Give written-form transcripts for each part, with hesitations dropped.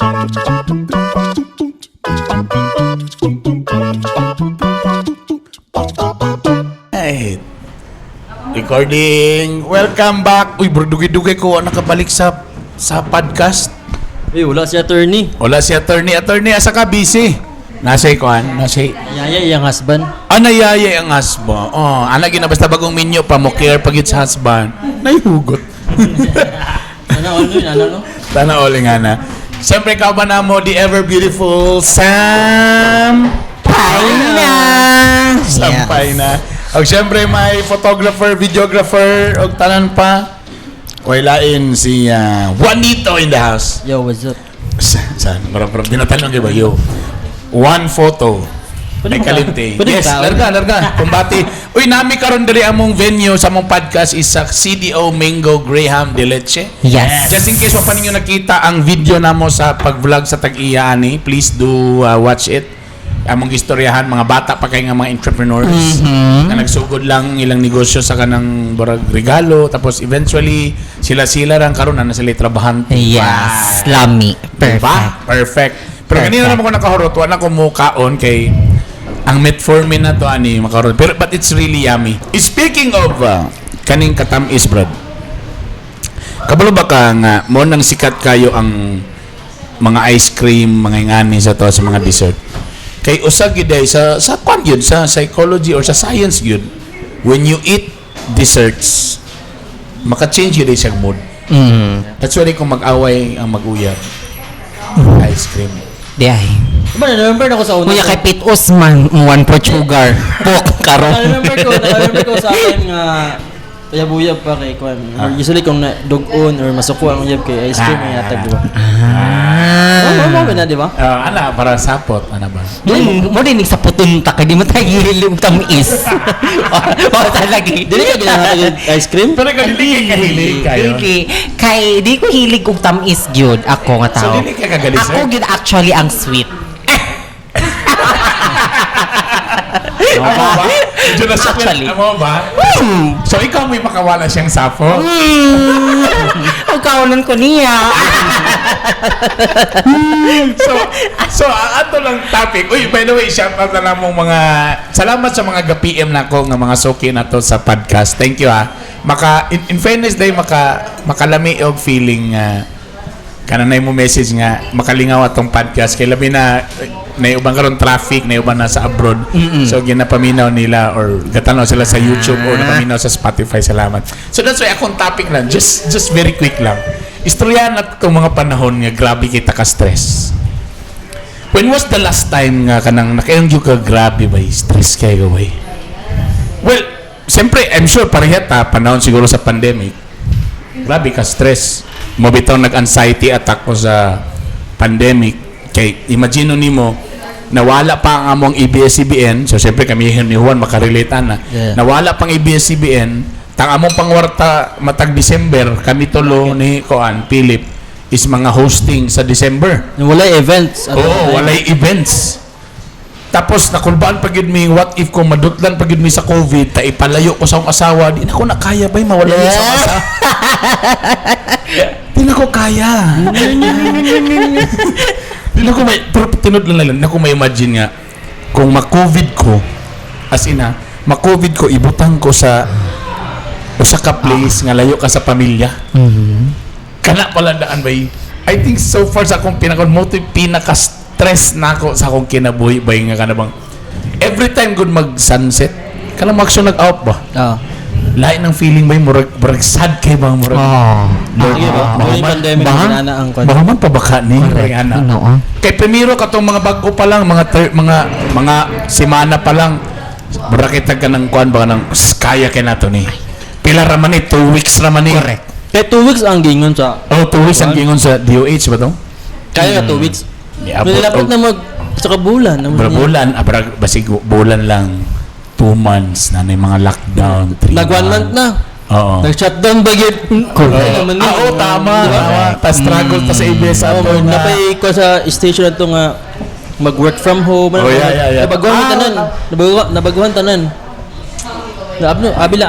Hey, recording. Welcome back. Uy, bro, dugay-dugay ko nakabalik sa podcast. Wala si attorney. Wala si attorney. Attorney, asa ka busy? Nasa'y kuhan? Nasa'y... Yaya yung husband. Nayaya ang husband. Oh, anak yun na basta bagong menu pa mo care pagit sa husband. Naihugot. Ano yun, ano? Sana all nga na. Siyempre, ka ba na mo, the ever beautiful Sam Paina. Sampay na. O siyempre, may photographer, videographer, o tanan pa. Wailain si Juanito in the house. Yo, what's up? Saan? Marap-marap. Dinatanong kayo ba? Yo. One photo. Ay kalimte. Pwede Yes, ka? larga. Kumbati. Uy, nami karon diri among venue sa among podcast is sa CDO Mango Graham de Leche. Yes. Just in case wa pa ninyo nakita ang video namo sa pag-vlog sa Tag-iya ani, please do watch it. Among istoryahan mga bata pa kay nga mga entrepreneurs na nagsugod lang ilang negosyo sa kanang barag regalo tapos eventually sila lang karon na sila trabahante. Yes. Lami. Perfect. Diba? Perfect. Pero kanina naman ko nakahurot, wala ko mukaon kay ang metformin na to ani makarot. Pero but it's really yummy. Speaking of kaning katamis, brad. Kabalo ba ka nga mo nang sikat kayo ang mga ice cream, mga ingani sa to sa mga dessert. Kay usag gyud sa kwan yun, sa psychology or sa science yun. When you eat desserts, maka-change yun siya mood. That's why kung mag-away ang mag-uyab. Ice cream. Diay. Diba, na-remember na ko sa una. Kuya kay Pete Osman, one for sugar. Pok, karon. Na-remember ko sa akin nga uyab-uyab pa kay Kwan. Usually kung dugon or masuko ang uyab kay ice cream ay atag, diba? Oo, na, diba? Ana, para sapot. Ana ba? Mo din sa putunta kay di mo tayo hilig tamis. O talagi. Dili ka ginahatag ice cream? Pero kung dili ka kahilig kayo. Kay di ko hilig og tamis gyud ako nga tao. So, dili ka kagalis, Ako gyud actually ang sweet. Amo ba? Diyan na Actually. Amo ba? So, ikaw may makawala siyang sapo? Ang kaunan ko niya. So, ang ato lang topic. Uy, by the way, shout out na namong mga... Salamat sa mga ga-PM na ko ng mga suki na to sa podcast. Thank you, ha. In fairness, day, makalami og feeling kananay mo message nga makalingaw atong podcast kay labi na ubang karon traffic na ubang nasa abroad. So ginapaminaw nila or gatanaw sila sa YouTube or napaminaw sa Spotify. Salamat. So that's why akong topic lang just very quick lang. Istoryahan natin itong mga panahon nga grabe kita ka stress. When was the last time nga kanang nakaengyo ka grabe ba stress kay gaway? Well, siyempre I'm sure pareha ta panahon siguro sa pandemic. Grabe ka stress. Mo bitaw nag-anxiety attack ko sa pandemic. Kay imagine nimo nawala pa ang among ABS-CBN. So siyempre kami ni Juan makarelate na. Yeah. Nawala pang ABS-CBN. Tang among pangwarta matag December kami tulo ni Koan Philip is mga hosting sa December. Walay events. Walay events. Tapos nakulbaan pa gid mi what if kung madutlan pa gid mi sa COVID ta ipalayo ko sa akong asawa di na ko nakaya bay mawala sa asawa. Di na ko kaya. Di na ko may pero tinudlan lang na ko may imagine nga kung ma-COVID ko as in ma-COVID ko ibutang ko sa usa ka place nga layo ka sa pamilya. Kana pala daan bay. I think so far sa akong pinaka-stress na ako sa akong kinabuhi bay nga kana bang every time good mag-sunset kana magso nag-out ba? Lain ng feeling bay murag sad kay bang murag. Sige ba? May pandemic na ang kwan. Baka man pabaka ni ana. Kay primero katong mga bago pa lang mga semana pa lang brakita ka ng kwan ba ng kaya kay nato ni. Pila ra man ni 2 weeks ra man ni. Correct. Kaya 2 weeks ang gingon sa... 2 weeks ang gingon sa DOH ba to? Kaya nga 2 weeks. Yeah, Nilapit na sa bulan. bulan, basig bulan lang 2 months na may mga lockdown, 3 Nag 1 month na. Oo. Nag-shutdown ba yun? Tama. Pa-struggle ta sa ABS. Napay ko sa station na ito nga mag-work from home. Yeah. Nabaguhan tanan.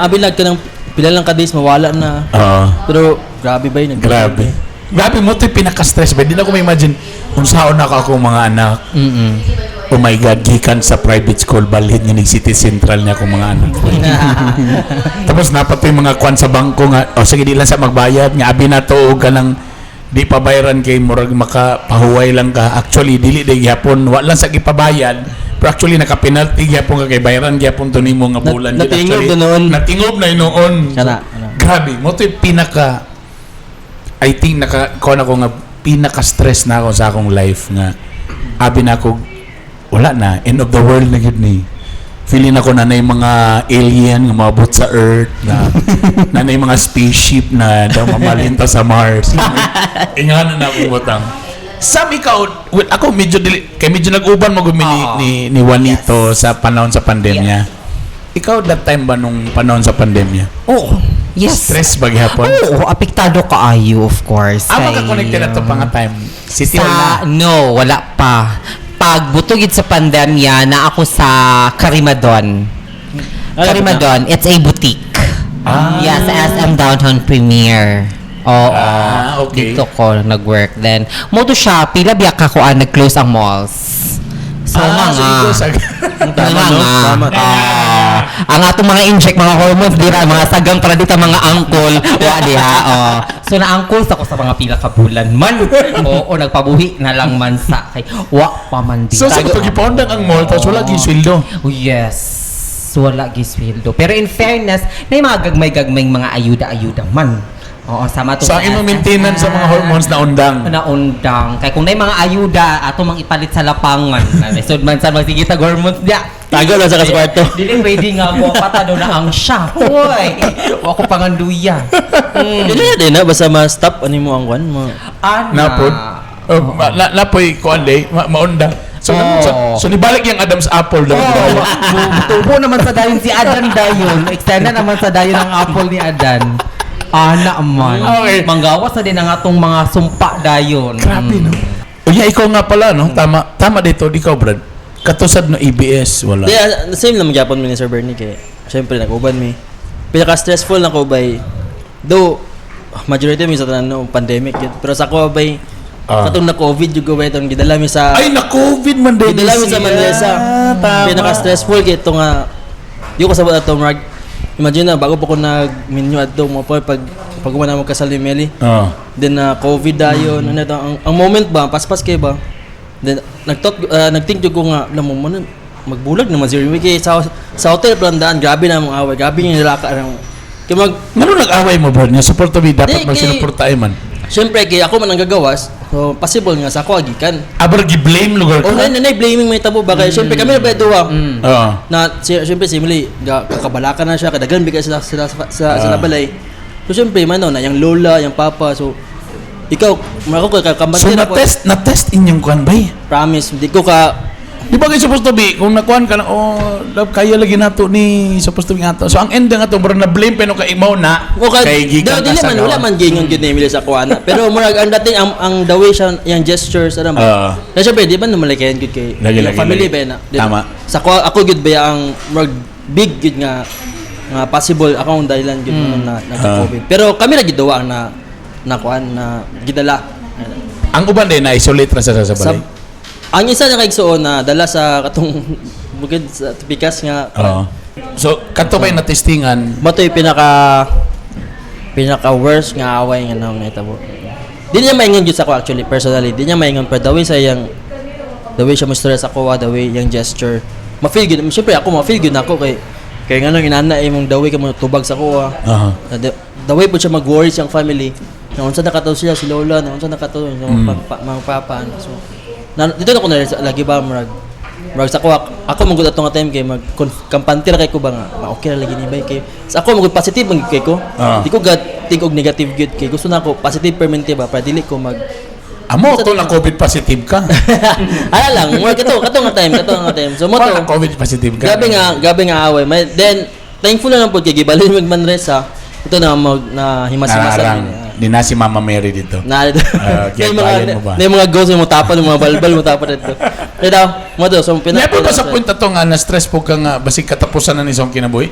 Abilag ka ng pila lang ka days mawala na. Oo. Pero grabe ba yun? Grabe. Grabe mo ito'y pinaka-stress ba? Di na ko ma-imagine kung saan na ako mga anak. Oh my God, gikan sa private school, balhin nga ni City Central niya akong mga anak. Tapos napatoy mga kwan sa bangko nga, sige di lang sa magbayad, nga abi na to, ka lang, di pa bayaran kay murag makapahuway lang ka. Actually, dili day gyapon, wa lang sa gipabayad. Pero actually, naka-penalty gyapon ka kay bayaran gyapon to nimo nga bulan. Natingob Actually, na noon. Natingob na noon. Kana. Grabe, mo ito'y I think kuha ako nga pinaka-stress na ako sa akong life nga abi na ako wala na, end of the world na yun ni. Feeling ako na yung mga alien nga mabot sa Earth na yung mga spaceship na daw mamalinta sa Mars. Ingana na akong butang. Sam, ikaw, well, ako medyo nag-uban ni Juanito sa panahon sa pandemya. Ikaw that time ba nung panahon sa pandemya? Oo. Yes. Stress ba gihapon? Oo, apektado kaayo, of course. Maka-connected na to pa nga time. City Hall na. No, wala pa. Pag butugid sa pandemya, na ako sa Carimadon. Carimadon, it's a boutique. Yes, SM Downtown Premier. Oo. Okay. Dito ko nag-work. Then, mo to siya, pila biyak ako nag-close ang malls. So, Tama. ang atong mga inject, mga hormones dira, mga sagang para dito, mga angkol, wa diha. So na-angkol sa ko sa mga pila ka bulan man. Oo, nagpabuhi na lang man sa kay wa pa man dito. So, sa pag-ipondang ang mall, tapos wala gisweldo. Oh, yes. Wala gisweldo. Pero in fairness, may mga gagmay-gagmay mga ayuda-ayuda man. Oo, sama to. So, ang imong maintenance sa mga hormones na undang. Naundang. Kaya kung may mga ayuda, ato mang ipalit sa lapangan. Nasod man sa magsigita hormones niya. Tago lang sa kaswarto. Dili pwede nga mo patado na ang siya. Hoy. Wa ko panganduya. Dili na basta ma-stop ani mo ang kwan mo. Napod. Napoy ko ande, maundang. So, so nibalik yung Adam's apple daw. Tubo naman sa dayon si Adan dayon. Extend na naman sa dayon ang apple ni Adan. Ana man. Okay. Manggawas na din ang atong mga sumpa dayon. Grabe, no? O yeah, ikaw nga pala, no? Tama dito, ikaw, Brad. Katusad no EBS, wala. Yeah, same lang magyapon mi ni Sir Bernie kay syempre nag-uban mi. Pinaka-stressful na ko bay. Though majority mi sa tanan no pandemic yun. Pero sa ko bay katong na COVID jud ko bay itong gidala mi sa Ay, na-COVID man din. gidala mi sa Manresa. Tama. Pinaka-stressful kay ito nga yung kasabot ato marag. Imagine na bago pa ko nag-menu ato mo pag umana mo kasal ni Meli. Then COVID dayon ano ito ang moment ba paspas kay ba. Then nagthink jud ko nga alam mo man magbulag naman si Ricky sa hotel plandaan grabe na mong away grabe yung nilaka nang kay Ano nag-away mo, Brad? Nga support to be, dapat Di, magsinuportay man. syempre kay ako man ang gagawas so possible nga sa ako agikan Aber, gi-blame lugar ka? na blaming may tabo ba kay syempre kami na ba duwa Oo. na syempre si Emily kakabalakan na siya kadagan bigay sila sa balay so syempre man na yung lola yung papa so ikaw ako kakambante So, na ko na-test inyong kuhan ba eh? promise hindi ko ka Di ba kayo supposed to be, kung nakuhan ka na, love, kaya lagi nato ni, supposed to be nga to. So, ang end nga to, bro, na-blame, pero kay imaw na, kay gikan dili ka sa man wala man gingon gyud ni Emily sa kuana pero murag ang dating ang the way siya yung gestures ano ba na syempre di ba namalikayan gyud kay Lagi, family lagi. ba na Tama. sa ako gyud ba ang murag big gyud nga possible ako ang dahilan gyud na nagka-COVID pero kami ra gyud duwa ang na kuan na gidala Ang uban din, na-isolate na sa balay. ang isa na kaigsuon na dala sa katong bukid sa Pikas nga Oo. So, kato ba yung natestingan? mo to yung pinaka worst nga away nga nang nahitabo. Di niya maingon gyud sa ako actually personally. Di niya maingon pero the way siya mo stress ako the way yung gesture. Ma-feel gyud. Syempre ako ma-feel gyud nako kay ngano inana imong the way ka mo tubag sa ko. The way po siya mag-worry siyang family. Na unsa nakato siya si Lola, na unsa nakato sa mga papa. So dito na ko na lagi ba murag sa ako magud atong time kay magkampante ra kay ko ba nga okay ra lagi ni bay kay sa ako magud positive man kay ko di ko think og negative gyud kay gusto na ko positive permanente ba para dili ko mag Amo, to lang COVID positive ka. ala lang mo kato nga time so mo to Wala COVID positive ka. gabi nga away then thankful na lang po kay gibalin mag Manresa ito na himas-himasan Di na si Mama Mary dito. Kaya mga ghost mo tapan mga balbal mo tapan dito kaya daw mo to so Nepo ba sa punta to nga na-stress po ka nga basig katapusan na ni isang kinabuhi?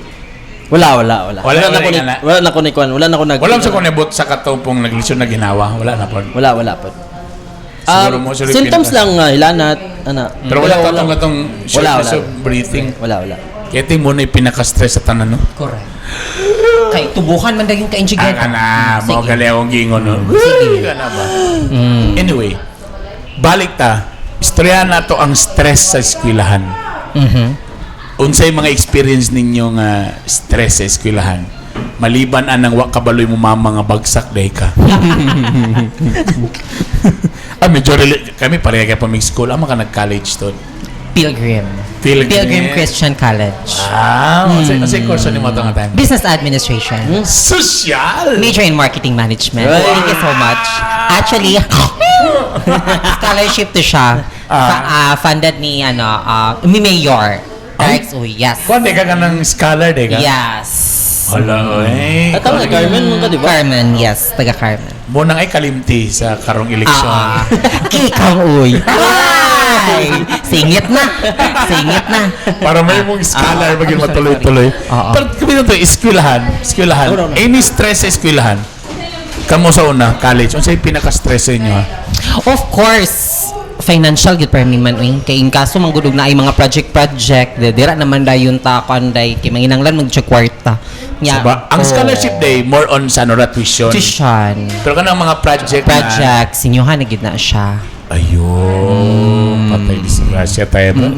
Wala Wala na ko na. wala na ko ni kwan, wala na ko nag Wala sa kunibot sa katupong naglisyon na ginawa. Wala na po. wala po. Siguro mo, sorry, Symptoms pinaka- lang hilanat ana. Pero wala katong shortness of breathing. Wala. Kaya ito mo na yung pinaka-stress sa tanan, no? Correct. Kay tubuhan man daging ka-injigate. Na, mga Sige. gali akong gingon, no? Sige. Ka na ba? Mm. Anyway, balik ta. Istorya na to ang stress sa eskwelahan. Mhm. Unsay mga experience ninyo nga stress sa eskwelahan? Maliban anang wa kabaloy mo mama nga bagsak day ka. Medyo kami pareha kay pa school. Ama ka nag-college to. Pilgrim. Pilgrim. Christian College. Unsay course ni mo to nga time? Business Administration. Social. Major in Marketing Management. Right. Thank you so much. Actually, scholarship to siya. Funded ni ni Mayor. Rex Uy, yes. Kuan de ka ng scholar de ka? Yes. Hala, eh. Atang na Carmen mo ka di ba? Carmen, yes. Taga Carmen. Mo nang ay kalimti sa karong eleksyon. Ikaw, uy. Ay, singit na. Singit na. Para may mong scholar maging matuloy-tuloy. Oo. Pero kami na to, eskwelahan. No. Any stress sa eskwelahan? Kamo sa una, college. Ano sa'yo pinaka-stress sa inyo, ha? Of course, financial gid per man uy kay in kaso manggudog na ay mga project dira naman dayon ta kanday kay manginanglan magcheck kwarta Diba? Ang scholarship day, more on sa ano, tuition. tuition Pero kanang mga project sinyohan na gid na siya. Ayun. Patay disgrasya tayo, bro.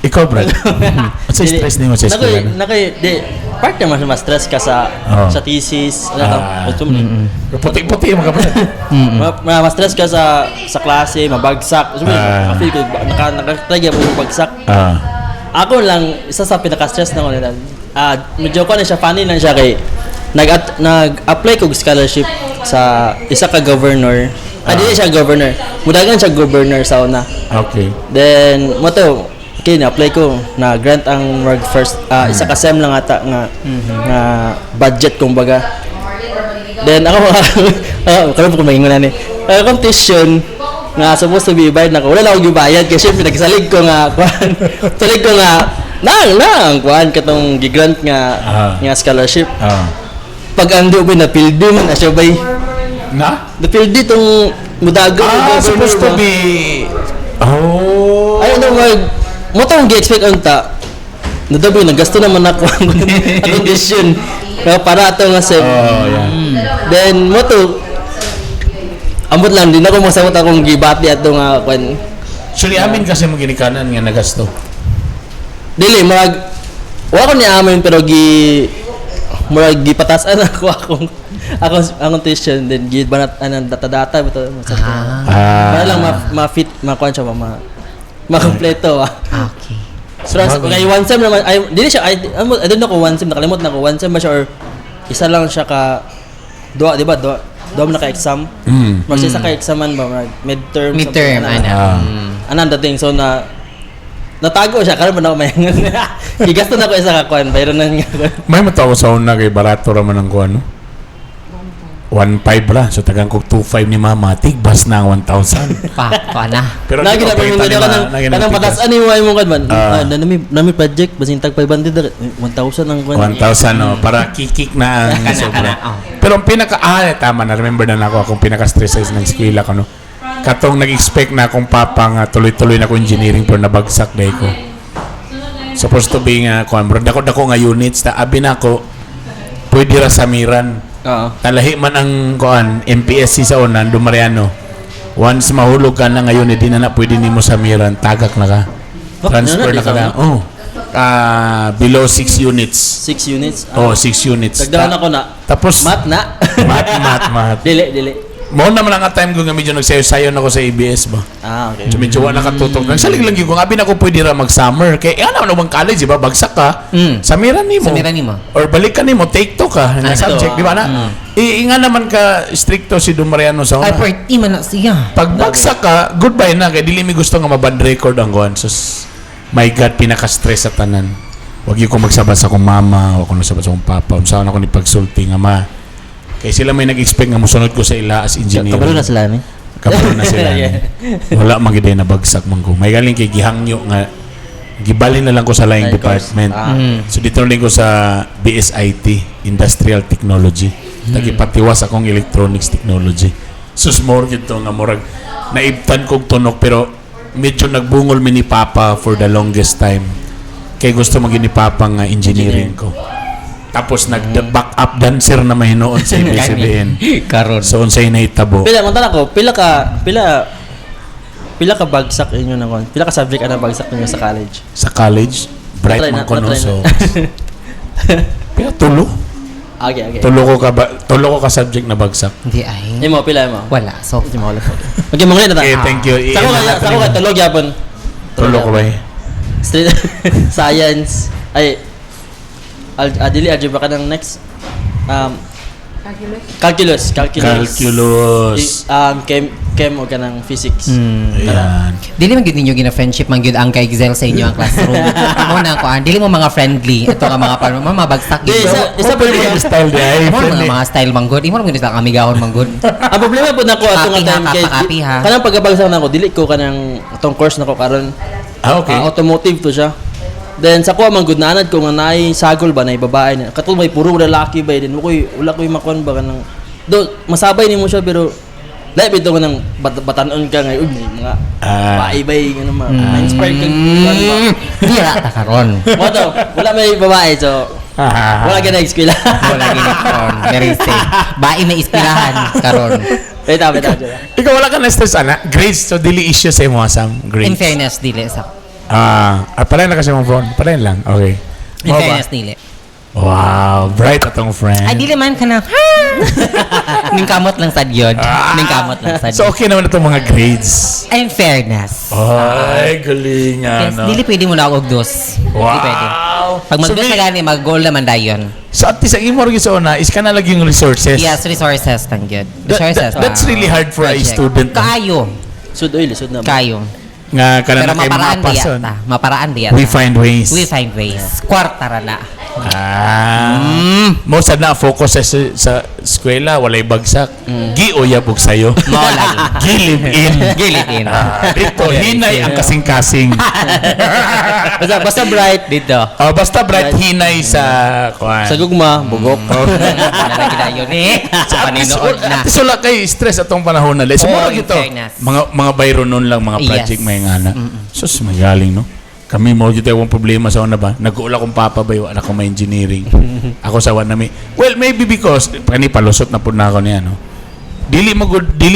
Ikaw, Brad. Ano sa stress niyo sa eskwelahan? Part naman mas stress ka sa thesis, Puti-puti yung mga Brad. mas stress ka sa klase, mabagsak. Feel ko nakatry mo bagsak. Ako lang isa sa pinaka-stress na ko nila. Medyo ko na siya funny lang siya kay nag-apply ko scholarship sa isa ka governor. Dili siya governor. Mudagan siya governor sa una. Okay. Then mo to na-apply ko na grant ang work first isa ka sem lang ata nga budget kumbaga. Then ako karon ko maingon ni. Akong tuition nga supposed to be bayad na ko. Wala lang ako gibayad kasi pinagsalig ko nga kuan. Salig ko nga nang kuan katong gigrant nga scholarship. Pag ando ba na pildi man na siya bay. Na? Na pildi tong mudagan Supposed to be... Oh. Ay, ano, mo tong gi-expect unta. Nadabi, nagasto naman ako ang condition. Para ito nga sem. Yeah. Then, mo to, ambot lang, din ako masawot akong gibati ato nga, kwan. Actually, amin kasi mo ginikanan nga nagasto. Dili, wala ko ni amin, pero gipatasan ako akong tuition, then gibanat, data-data, para lang ma-fit, ma-kwan siya, ma-kompleto, Okay. So, kay one sem naman, dili siya, I don't know kung one sem, nakalimot na ko, one sem ba siya, or isa lang siya ka, di ba, dua mo na ka-exam? Mag-isa ka-examan ba, midterm? Midterm, Anong dating, so natago siya, karon ba na ako mayangan. Gigasto na ko isa ka kwan, pero nang May matawa sa una kay barato raman ang kuano. 1.5 ra. So tagang kog 2.5 ni mama. Tigbas na ang 1,000. Paana. Pero lagi na palitan pamilya ka nang patasan ni mo kan man. Nami project basing tag 500 1,000 ang kwan. 1,000 no, para kikik na ang sobra. Pero ang pinaka tama na remember na ako akong pinaka-stress sa eskwela ko no. Katong nag-expect na akong papa nga tuloy-tuloy na ko engineering pero nabagsak day ko. Supposed to be nga kuan bro dako nga units ta abi na ko pwede ra samiran. Talahi man ang kuan MPSC sa unan Dumariano. Once mahulog ka na ngayon hindi na pwede nimo samiran tagak na ka. Transfer na ka na. Below 6 units. 6 units. 6 units. Dagdagan ako na. Tapos Mat na. mat. Dili. Mo naman ang time ko nga medyo nagsayo-sayo na ako sa ABS ba. Okay. So medyo wala nakatutok. Nagsalig lang yun. Kung abi na ko pwede ra mag-summer. Kaya ano naman college, di ba? Bagsak ka. Samiran ni mo. Or balikan ni mo. Take two ka. Nga subject, di ba na? Nga naman ka stricto si Dumariano sa una. Ay, party man na siya. Pag bagsak ka, goodbye na. Kaya dili mi gusto nga mabad record ang kuhan. Sus, my God, pinaka-stress sa tanan. Huwag yung ko magsabas sa akong mama. Huwag ko nagsabas sa akong papa. Saan ako ni pagsulti nga ma. Kaya sila may nag-expect nga musunod ko sa ila as engineer. Kabalo na sila ni. Kabalo na sila. Wala magiday na bagsak man ko. May galing kay gihangyo nga Gibali na lang ko sa laing Laing course. department. So dito rin ko sa BSIT, Industrial Technology. Nagipatiwas akong Electronics Technology. Sus more gito nga murag naibtan kog tunok pero medyo nagbungol mi ni Papa for the longest time. Kay gusto maging ni Papa nga engineering ko. Tapos nag-back up dancer na mahinoon sa ABS-CBN. Karon. So unsay nahitabo. Pila mo ko, pila ka bagsak inyo na kon. Pila ka subject ana bagsak ninyo sa college? Sa college, bright Natry man na- ko no. natry So, pero tulo. Okay. Tulo ko ka subject na bagsak. Hindi ay. Imo pila mo. Wala. So, Di mo ulit. Okay, mga na ta. Okay, thank you. Sako ka tulog yapon. Tulo ko ba eh? Street science ay dili algebra ka ng next calculus Calculus. chem o ka ng physics. Ayan. dili man gyud ninyo gina-friendship man gyud ang ka-excel sa inyo ang classroom. Mo na ko, dili mo mga friendly. Ito nga mga pan, mga bagsak Di, gyud. isa pa rin yung style di ay. Mo mga style man good. Imo man gyud ang amigahon man good. ang problema po nako atong Copy ha, time kay copy ha. kanang pagkabagsak nako dili ko kanang atong course nako karon Okay. automotive to siya. Then sa kuha man good naanad ko nga naay sagol ba naay babae na katong may puro lalaki ba din mo koy wala koy makuan ba kanang do masabay nimo siya pero lahi bitaw ka nang batanon ka ngay mga baibay nga naman ma-inspire ka Di ta karon. mo to wala may babae so wala ka na eskwela Wala gini karon. Very safe. Bai may ispirahan karon. beta Ikaw wala ka na stress ana. Grades so dili issue sa imo Sam. Grades. In fairness dili sa. Palayan na kasi mong phone. Palayan lang. Okay. In Mo ba? fairness dili. Wow, bright atong friend. Ay dili man kana. Ning kamot lang sad yun. Ning kamot lang sad. So okay naman itong mga grades. In fairness. Ay, galing nga, Yes, no? dili pwede mo na og dos. Dili pwede. Wow. Pag mag-dos So, na gani, mag-goal naman dayon. So at least ang imo rin sa una is ka na lagi yung resources. Yes, resources tang good. Resources. That's really hard for a Project. student. No? Kaayo. sud oy lisod na Kayo. Nga ka na Pero na kay maparaan mapason. diya ta. Maparaan diya. We find ways. We find ways. Kwarta ra na. Mo sad na focus sa eskwela, walay bagsak. Giuyabog sayo. Mao lagi. Gilid in. Gilid in. Dito, hinay ang kasing-kasing. basta bright Dito. Basta bright hinay sa kuan. sa gugma bugok Nalagi dayon eh. Sa paninood na. At wala kay stress atong panahon na. So, Oh, mura in gito. fairness. Mga bayro nun lang, mga project Yes. may ngana. Sus, magaling, no? Kami mo dito yung problema sa una ba? Nag-uula kong papa ba yung anak ko may engineering. Ako sa one na may... Well, maybe because, kani palusot na po na ako niya, no? Dili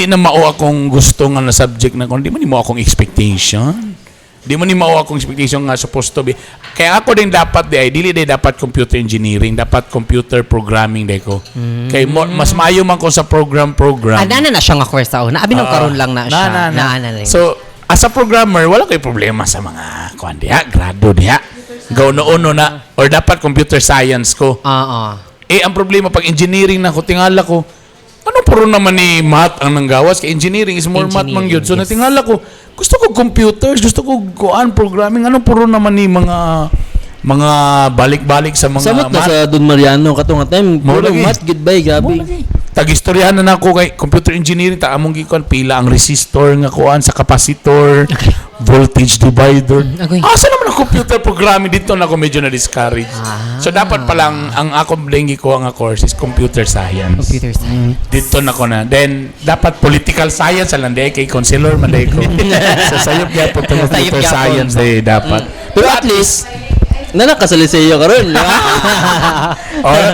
na mao akong gusto nga na subject na kung di man mo akong expectation. Di man mao akong expectation nga supposed to be. Kaya ako din dapat dili dapat computer engineering, dapat computer programming day ko. Kay mas maayo man ko sa program. Ana na siya nga course sa una. Abi nang karon lang na siya. Na lang. So, as a programmer, wala kay problema sa mga kuan diha, grado diha. Gauno-uno na or dapat computer science ko. Oo. Ang problema pag engineering na ko tingala ko, ano puro naman ni math ang nanggawas kay engineering is more math man yun. So Yes. natingala ko, gusto ko computers, gusto ko kuan programming, ano puro naman ni mga balik-balik sa mga samot na math. sa Don Mariano katong time Mo puro lagi. mat goodbye grabe Tag-istoryahan na ako kay computer engineering ta among gikuan pila ang resistor nga kuan sa capacitor, voltage divider. Agoy. Asa naman ang computer programming dito na ako medyo na discourage. So dapat pa lang ang ako blingi ko ang course is computer science. Computer science. Dito na ko na. Then dapat political science lang day kay counselor man day ko. So sayop gyapon to computer gyapon. science day dapat. pero at least nanak ka sa liseyo karon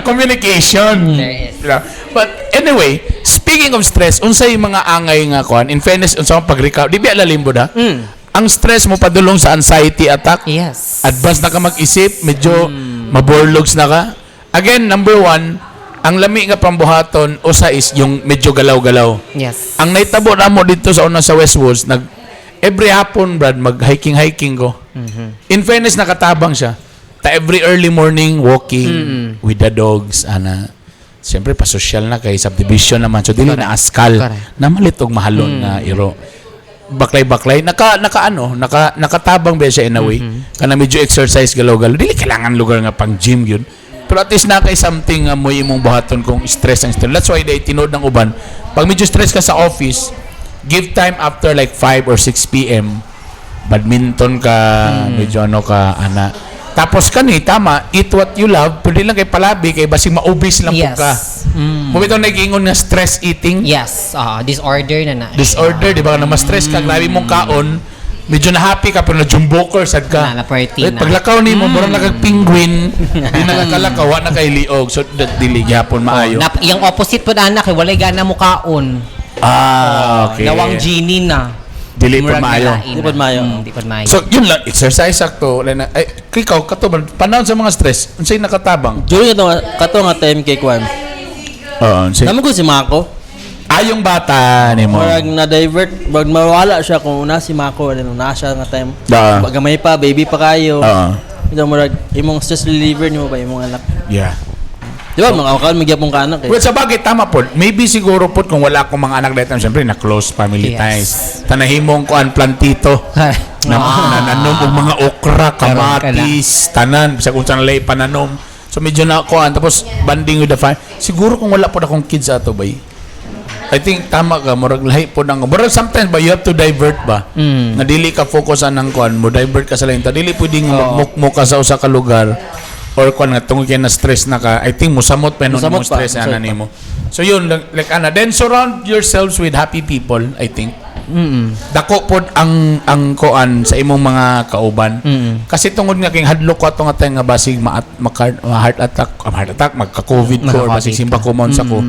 Communication. There is. Yeah. But anyway, speaking of stress, unsay mga angay nga kuan? In fairness, unsa ang pag-recover? Di ba lalimbo da? Ang stress mo padulong sa anxiety attack. Yes. Advance na ka mag-isip, medyo maborlogs na ka. Again, number one, ang lami nga pambuhaton usa is yung medyo galaw-galaw. Yes. Ang naitabo na mo dito sa una sa Westwoods, every hapon, Brad, mag-hiking ko. In fairness, nakatabang siya. Every early morning, walking with the dogs, siyempre, pasosyal na kay subdivision naman. So, dili na askal. Correct. Na malitog mahalon na iro. Baklay-baklay. Nakatabang ba siya in a way? Kana medyo exercise galaw-galaw. Dili kailangan lugar nga pang gym yun. Pero at least na kay something nga mo imong buhaton kung stress ang stress. That's why they tinod ng uban. Pag medyo stress ka sa office, give time after like 5 or 6 p.m. badminton ka, medyo ano ka, ana. Tapos kani, tama, eat what you love, pwede lang kay palabi, kay basig ma-obese lang po Yes. ka. Mo bitaw nag-ingon nga stress eating, Yes, disorder na. disorder, di ba? Na ma-stress ka, grabe mong kaon, medyo na happy ka, pero na-jumboker, sad ka. Na party Wait, na. paglakaw ni mo, murang nagag-penguin, di nagakalakaw, wa na kay liog, so that dili gyapon maayo. Yung opposite po na anak, walay gana mo kaon. Okay. Nawang genie na. Dili po Murag maayo. nalain Di po na. maayo. Di po maayo. So, yun lang, exercise sakto. Ay, ikaw, katubang, panahon sa mga stress, unsay nakatabang? During kato nga time kay Kwan. Oo, unsay. Naman ko si Mako. Yung bata ni mo. Murag na-divert, wag mawala siya kung una si Mako, ano, na siya nga time. Da. Gamay pa, baby pa kayo. Oo. Ito murag, imong stress reliever niyo ba, imong anak. Yeah. Di ba, mga akal, magyapong ka anak eh. Well, sa bagay, tama po. Maybe siguro po kung wala akong mga anak dahil siyempre na close family Yes. ties. Tanahimong ko ang plantito. Na nanom og mga okra, kamatis, tanan, bisa kung saan lay pananom. So medyo na ako tapos banding with the family. Siguro kung wala po akong kids ato bay. I think tama ka, murag lahi po nang. But sometimes ba you have to divert ba? Na dili ka focusan ng kuan mo, divert ka sa lain. Dili pwedeng magmukmo ka sa usa ka lugar or kuan nga tungod kay na stress na ka. I think musamot pa nun mo Musamot pa, stress musamot ana pa. nimo. So yun like ana, then surround yourselves with happy people, I think. Dako pod ang kuan sa imong mga kauban. Kasi tungod nga king hadlok ko ato nga tay nga basig heart attack, magka-COVID ko or basig simba ko mon sa ko.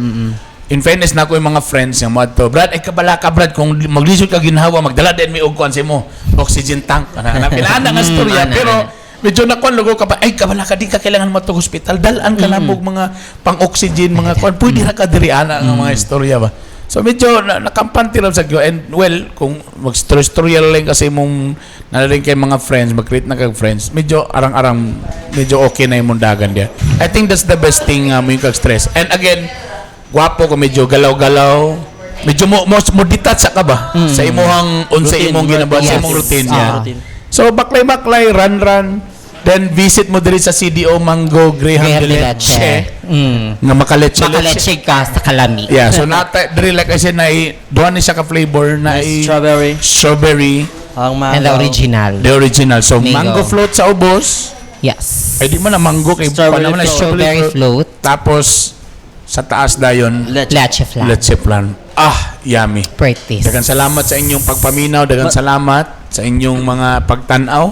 In fairness na ko yung mga friends yung mga to, Brad, ay kabala ka Brad, kung maglisod ka ginhawa, magdala din may ugkuan sa mo, oxygen tank. Napilaan na nga storya, pero medyo nakuan lugo ka pa, ay kabala ka, di ka kailangan mo to hospital, dalaan ka na mong mga pang-oxygen, mga kuan, pwede na ka diriana ang mga istorya ba. So medyo nakampanti lang sa kyo, and well, kung mag-story lang kasi mong nalaring kay mga friends, mag-create na kag friends, medyo arang-arang, medyo okay na yung mundagan dia. I think that's the best thing mo yung kag-stress. And again, gwapo ko, medyo galaw-galaw, medyo mo detach sa ka ba sa imong unsa Routine, imong ginabuhat sa yes. imong routine Ah. niya. Routine. So baklay run, then visit mo diri sa CDO Mango Graham de Leche nga makaleche. Makaleche ka sa kalami. Yeah, so nata diri like I said na duha ni siya ka flavor na strawberry, Ang And the original. the original. So Mango. mango float sa ubos. Yes. Ay di man na mango kay Strawberry pa naman na float. Strawberry float. Tapos sa taas dayon Leche flan. leche flan. Yummy. Pretty. Daghang salamat sa inyong pagpaminaw, daghang salamat sa inyong mga pagtan-aw.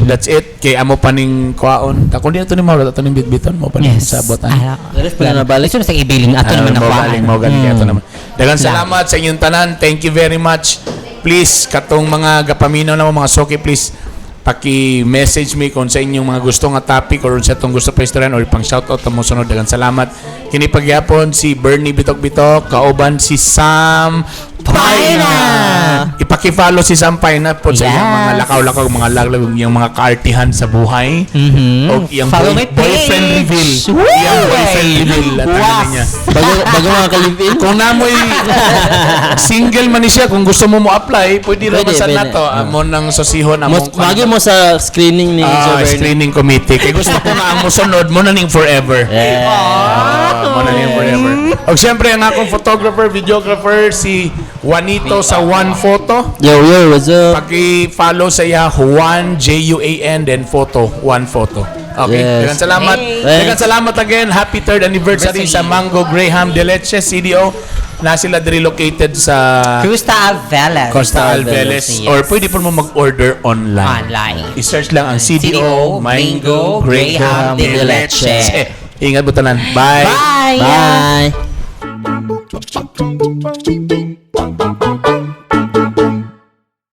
That's it. Kay amo pa ning kuwaon. Ta kundi ato ni mawala ato ning bitbiton mo pa ning Yes. sabotan. Dalis pa na nabalik. Gusto na sa ibilin. Ato naman mo nakuhaan. galing mo galing kay ato naman. Daghang Salamat. salamat sa inyong tanan. Thank you very much. Please katong mga gapaminaw na mga soki, please paki-message me kung sa inyong mga gusto nga topic or sa itong gusto pa istoryan or pang shoutout na mo sunod. Daghang salamat. Kini pagyapon si Bernie Bitok-Bitok, kauban si Sam Paina. Ipaki-follow si Sam Paina po sa iyang mga Yes. lakaw-lakaw, mga laglag, yung mga kaartihan sa buhay. O iyang Follow my boyfriend page. reveal. Woo! Iyang boyfriend reveal. At ano niya. Bago mga kalipin. Kung namoy single man ni siya, kung gusto mo apply, pwede Pwede, naman sa pwede. nato. Amon ng sosihon, amon Magi mo sa screening ni Sir Bernie. screening committee. Kaya gusto ko nga ang musunod, mo na ning forever. Mo na ning forever. O siyempre, ang akong photographer, videographer, si Juanito sa One Photo. Yo, what's up? Paki-follow sa iya, Juan, Juan, then photo, One Photo. Okay, Yes. daghang salamat. Hey. Daghang salamat again. Happy 3rd anniversary sa Mango Graham de Leche CDO. Na sila diri located sa Costa Avelas. Costa Alveles. Yes. Or pwede po mo mag-order online. Online. I-search lang ang CDO Mango Graham de Leche. Leche. Ingat po tanan. Bye. Bye. Bye.